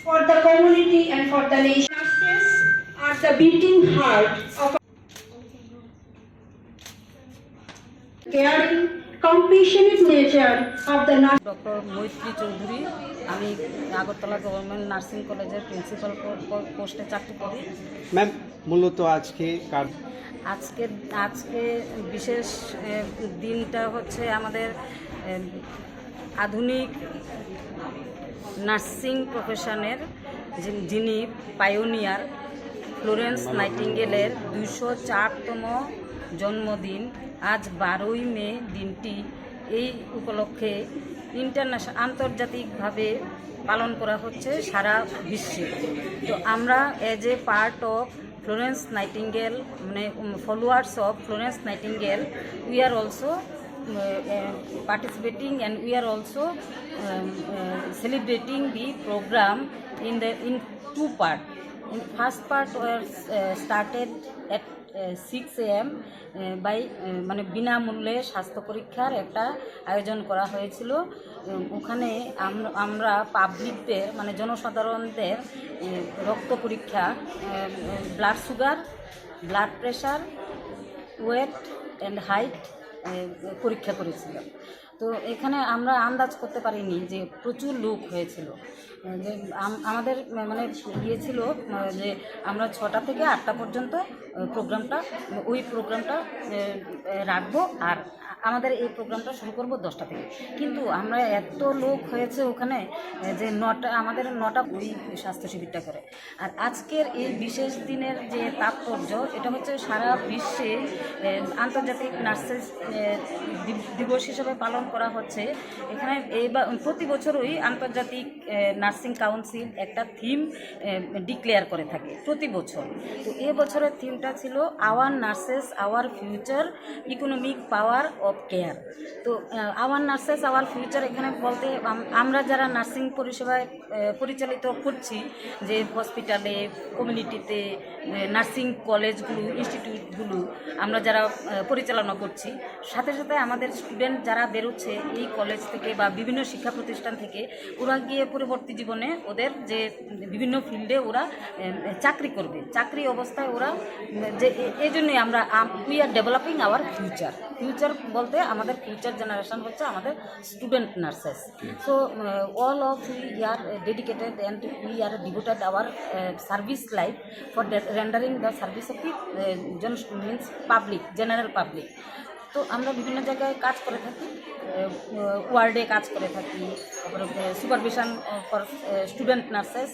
for the community and for the nation. Nurses are the beating heart of caring, compassionate nature of the nurse. Doctor মৈত্রী চৌধুরী, আমি Agartala government nursing কলেজের principal পোস্টে চাকরি করি। Ma'am, মূলত আজকে আজকে বিশেষ দিনটা হচ্ছে আমাদের আধুনিক নার্সিং প্রফেশনের যিনি পায়োনিয়ার ফ্লোরেন্স নাইটিঙ্গেলের 204তম জন্মদিন। আজ 12ই মে দিনটি এই উপলক্ষে আন্তর্জাতিকভাবে পালন করা হচ্ছে সারা বিশ্বে। তো আমরা as a part of Florence Nightingale, মানে followers of Florence Nightingale, we are also participating and we are also celebrating the program in two part. In first part was started at 6 AM by মানে বিনামূল্যে স্বাস্থ্য পরীক্ষার একটা আয়োজন করা হয়েছিল। ওখানে আমরা পাবলিকদের মানে জনসাধারণদের রক্ত পরীক্ষা, blood sugar, blood pressure, weight and height পরীক্ষা করেছিলাম। তো এখানে আমরা আন্দাজ করতে পারিনি যে প্রচুর লোক হয়েছিল। যে আমাদের মানে ছিল যে আমরা 6টা থেকে 8টা পর্যন্ত ওই প্রোগ্রামটা রাখবো, আর আমাদের এই প্রোগ্রামটা শুরু করব 10টা থেকে। কিন্তু আমরা এত লোক হয়েছে ওখানে যে আমাদের 9টা ওই স্বাস্থ্য শিবিরটা করে। আর আজকের এই বিশেষ দিনের যে তাৎপর্য, এটা হচ্ছে সারা বিশ্বে আন্তর্জাতিক নার্সেস দিবস হিসেবে পালন করা হচ্ছে। এখানে প্রতি বছরই আন্তর্জাতিক নার্সিং কাউন্সিল একটা থিম ডিক্লেয়ার করে থাকে প্রতি বছর। তো এবছরের থিমটা ছিল our nurses our future, economic power of care. তো আওয়ার নার্সেস আওয়ার ফিউচার এখানে বলতে আমরা যারা নার্সিং পরিষেবায় পরিচালিত করছি, যে হসপিটালে, কমিউনিটিতে, নার্সিং কলেজগুলো, ইনস্টিটিউটগুলো আমরা যারা পরিচালনা করছি, সাথে সাথে আমাদের স্টুডেন্ট যারা বেরোচ্ছে এই কলেজ থেকে বা বিভিন্ন শিক্ষা প্রতিষ্ঠান থেকে, ওরা গিয়ে পরবর্তী জীবনে ওদের যে বিভিন্ন ফিল্ডে ওরা চাকরি করবে, চাকরি অবস্থায় ওরা যে এই জন্যই আমরা we are developing our future বলতে আমাদের ফিউচার জেনারেশন হচ্ছে আমাদের student nurses. So all of we are dedicated and we are devoted our service life for rendering the service of the means public, general public. তো আমরা বিভিন্ন জায়গায় কাজ করে থাকি, ওয়ার্ডে কাজ করে থাকি, তারপরে সুপারভিশন ফর স্টুডেন্ট নার্সেস।